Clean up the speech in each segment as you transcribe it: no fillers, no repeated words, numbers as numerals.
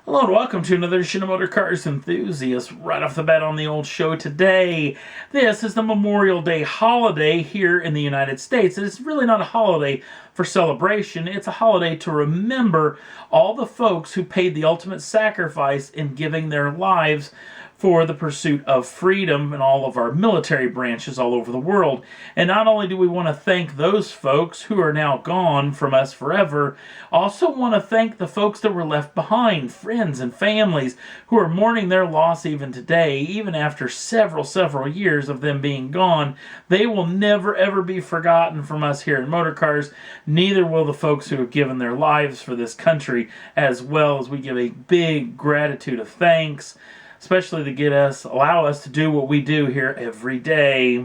Hello and welcome to another edition of Motor Cars Enthusiasts. Right off the bat on the old show today, this is the Memorial Day holiday here in the United States. And it's really not a holiday for celebration. It's a holiday to remember all the folks who paid the ultimate sacrifice in giving their lives for the pursuit of freedom in all of our military branches all over the world. And not only do we want to thank those folks who are now gone from us forever, also want to thank the folks that were left behind, friends and families who are mourning their loss even today, even after several years of them being gone. They will never ever be forgotten from us here in Motor Cars. Neither will the folks who have given their lives for this country, as well as we give a big gratitude of thanks, especially to allow us to do what we do here every day.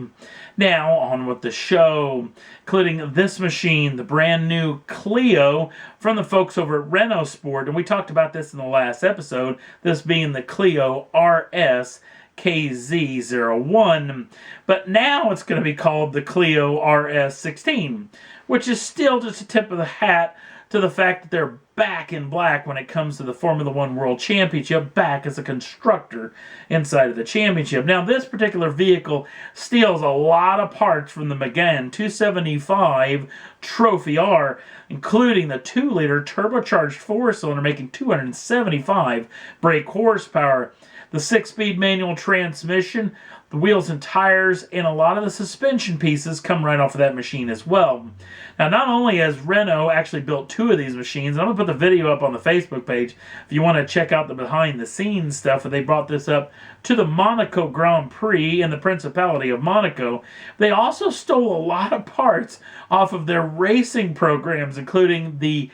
Now, on with the show, including this machine, the brand new Clio from the folks over at Renault-Sport, and we talked about this in the last episode, this being the Clio RS KZ01, but now it's going to be called the Clio RS 16, which is still just a tip of the hat to the fact that they're back in black when it comes to the Formula One World Championship, back as a constructor inside of the championship. Now, this particular vehicle steals a lot of parts from the Megane 275 Trophy R, including the 2-liter turbocharged 4-cylinder making 275 brake horsepower, the 6-speed manual transmission, the wheels and tires, and a lot of the suspension pieces come right off of that machine as well. Now, not only has Renault actually built 2 of these machines, and I'm going to put the video up on the Facebook page if you want to check out the behind-the-scenes stuff, that they brought this up to the Monaco Grand Prix in the Principality of Monaco. They also stole a lot of parts off of their racing programs, including the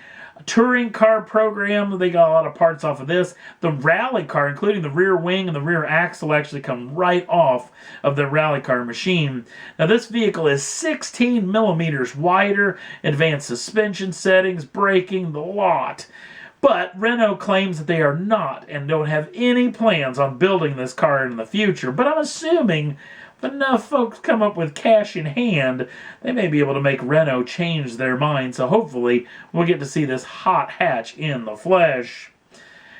touring car program. They got a lot of parts off of this. The rally car, including the rear wing and the rear axle, actually come right off of the rally car machine. Now, this vehicle is 16 millimeters wider, advanced suspension settings, braking, the lot. But Renault claims that they are not and don't have any plans on building this car in the future. But I'm assuming if enough folks come up with cash in hand, they may be able to make Renault change their mind. So hopefully we'll get to see this hot hatch in the flesh.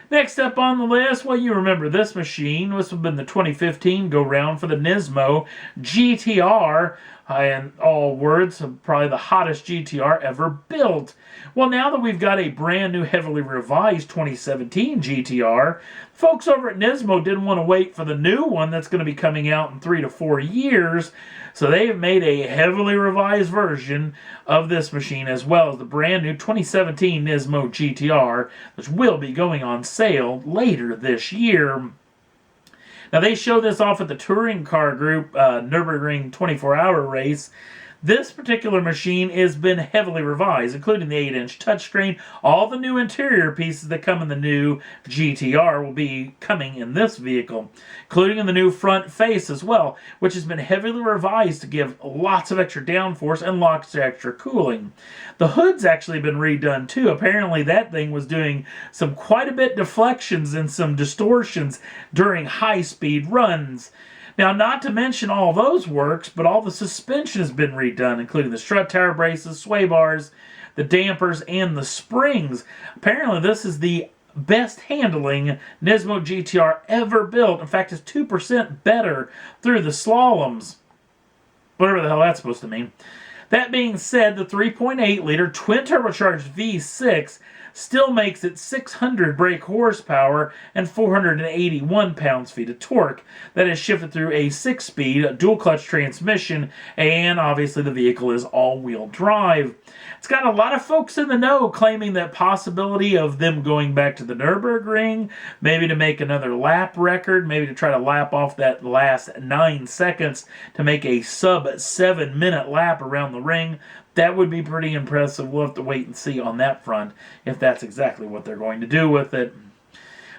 Next up on the list, well, you remember this machine. This would have been the 2015 go-round for the Nismo GTR. In all words, probably the hottest GTR ever built. Well, now that we've got a brand new, heavily revised 2017 GTR, folks over at Nismo didn't want to wait for the new one that's going to be coming out in 3 to 4 years, so they have made a heavily revised version of this machine, as well as the brand new 2017 Nismo GTR, which will be going on sale later this year. Now, they show this off at the Touring Car Group Nürburgring 24-hour race. This particular machine has been heavily revised, including the 8-inch touchscreen. All the new interior pieces that come in the new GTR will be coming in this vehicle, including in the new front face as well, which has been heavily revised to give lots of extra downforce and lots of extra cooling. The hood's actually been redone too. Apparently that thing was doing some quite a bit deflections and some distortions during high-speed runs. Now, not to mention all those works, but all the suspension has been redone, including the strut tower braces, sway bars, the dampers, and the springs. Apparently, this is the best handling Nismo GTR ever built. In fact, it's 2% better through the slaloms. Whatever the hell that's supposed to mean. That being said, the 3.8-liter twin-turbocharged V6 still makes it 600 brake horsepower and 481 pounds-feet of torque. That is shifted through a 6-speed dual-clutch transmission, and obviously the vehicle is all-wheel drive. It's got a lot of folks in the know claiming that possibility of them going back to the Nürburgring, maybe to make another lap record, maybe to try to lap off that last 9 seconds to make a sub-7-minute lap around the ring. That would be pretty impressive. We'll have to wait and see on that front if that's exactly what they're going to do with it.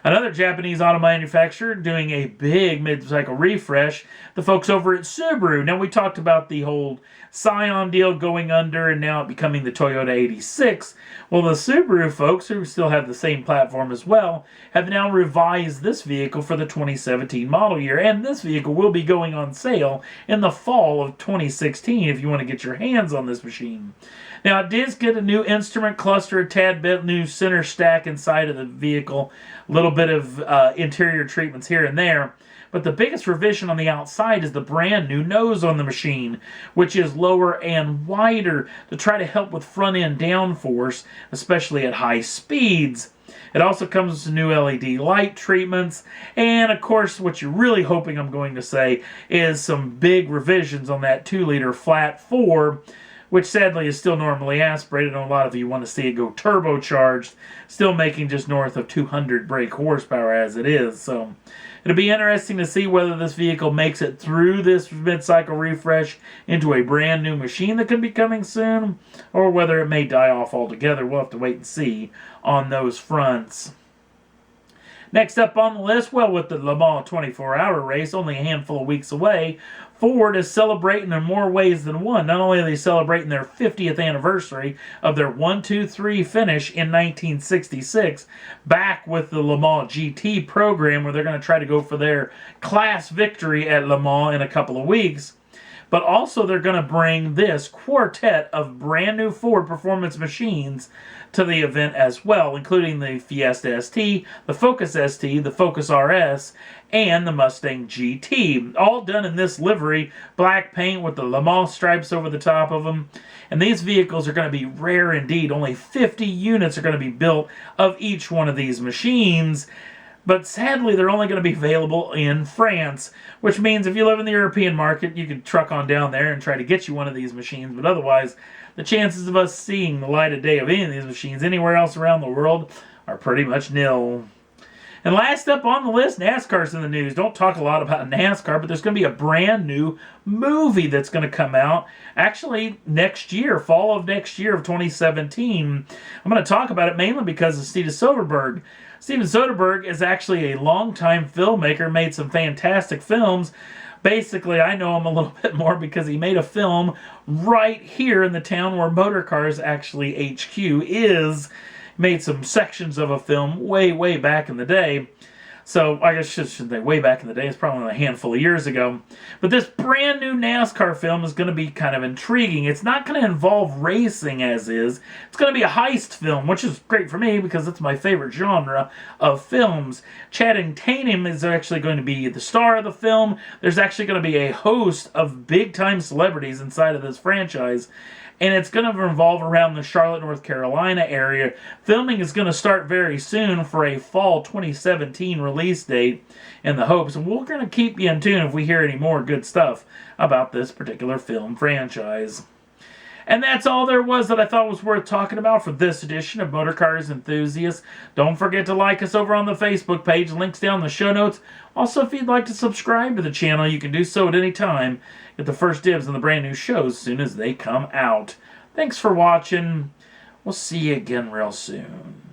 Another Japanese auto manufacturer doing a big mid-cycle refresh, the folks over at Subaru. Now, we talked about the whole Scion deal going under and now it becoming the Toyota 86. Well, the Subaru folks, who still have the same platform as well, have now revised this vehicle for the 2017 model year. And this vehicle will be going on sale in the fall of 2016 if you want to get your hands on this machine. Now, it does get a new instrument cluster, a tad bit new center stack inside of the vehicle, a little bit of interior treatments here and there. But the biggest revision on the outside is the brand new nose on the machine, which is lower and wider to try to help with front end downforce, especially at high speeds. It also comes with new LED light treatments, and of course, what you're really hoping I'm going to say is some big revisions on that 2-liter flat 4, which sadly is still normally aspirated, and a lot of you want to see it go turbocharged, still making just north of 200 brake horsepower as it is. So it'll be interesting to see whether this vehicle makes it through this mid-cycle refresh into a brand new machine that could be coming soon, or whether it may die off altogether. We'll have to wait and see on those fronts. Next up on the list, well, with the Le Mans 24-hour race only a handful of weeks away, Ford is celebrating in more ways than one. Not only are they celebrating their 50th anniversary of their 1-2-3 finish in 1966, back with the Le Mans GT program where they're going to try to go for their class victory at Le Mans in a couple of weeks. But also they're going to bring this quartet of brand new Ford performance machines to the event as well, including the Fiesta ST, the Focus ST, the Focus RS, and the Mustang GT. All done in this livery, black paint with the Le Mans stripes over the top of them. And these vehicles are going to be rare indeed. Only 50 units are going to be built of each one of these machines. But sadly, they're only going to be available in France, which means if you live in the European market, you can truck on down there and try to get you one of these machines. But otherwise, the chances of us seeing the light of day of any of these machines anywhere else around the world are pretty much nil. And last up on the list, NASCAR's in the news. Don't talk a lot about NASCAR, but there's going to be a brand new movie that's going to come out actually next year, fall of next year of 2017. I'm going to talk about it mainly because of Steven Soderbergh. Steven Soderbergh is actually a longtime filmmaker, made some fantastic films. Basically, I know him a little bit more because he made a film right here in the town where Motor Cars actually HQ is. Made some sections of a film way, way back in the day. So, I guess I shouldn't say way back in the day. It's probably a handful of years ago. But this brand new NASCAR film is going to be kind of intriguing. It's not going to involve racing as is. It's going to be a heist film, which is great for me because it's my favorite genre of films. Channing Tatum is actually going to be the star of the film. There's actually going to be a host of big-time celebrities inside of this franchise. And it's going to revolve around the Charlotte, North Carolina area. Filming is going to start very soon for a fall 2017 release date in the hopes. And we're going to keep you in tune if we hear any more good stuff about this particular film franchise. And that's all there was that I thought was worth talking about for this edition of Motor Cars Enthusiasts. Don't forget to like us over on the Facebook page. Links down in the show notes. Also, if you'd like to subscribe to the channel, you can do so at any time. Get the first dibs on the brand new shows as soon as they come out. Thanks for watching. We'll see you again real soon.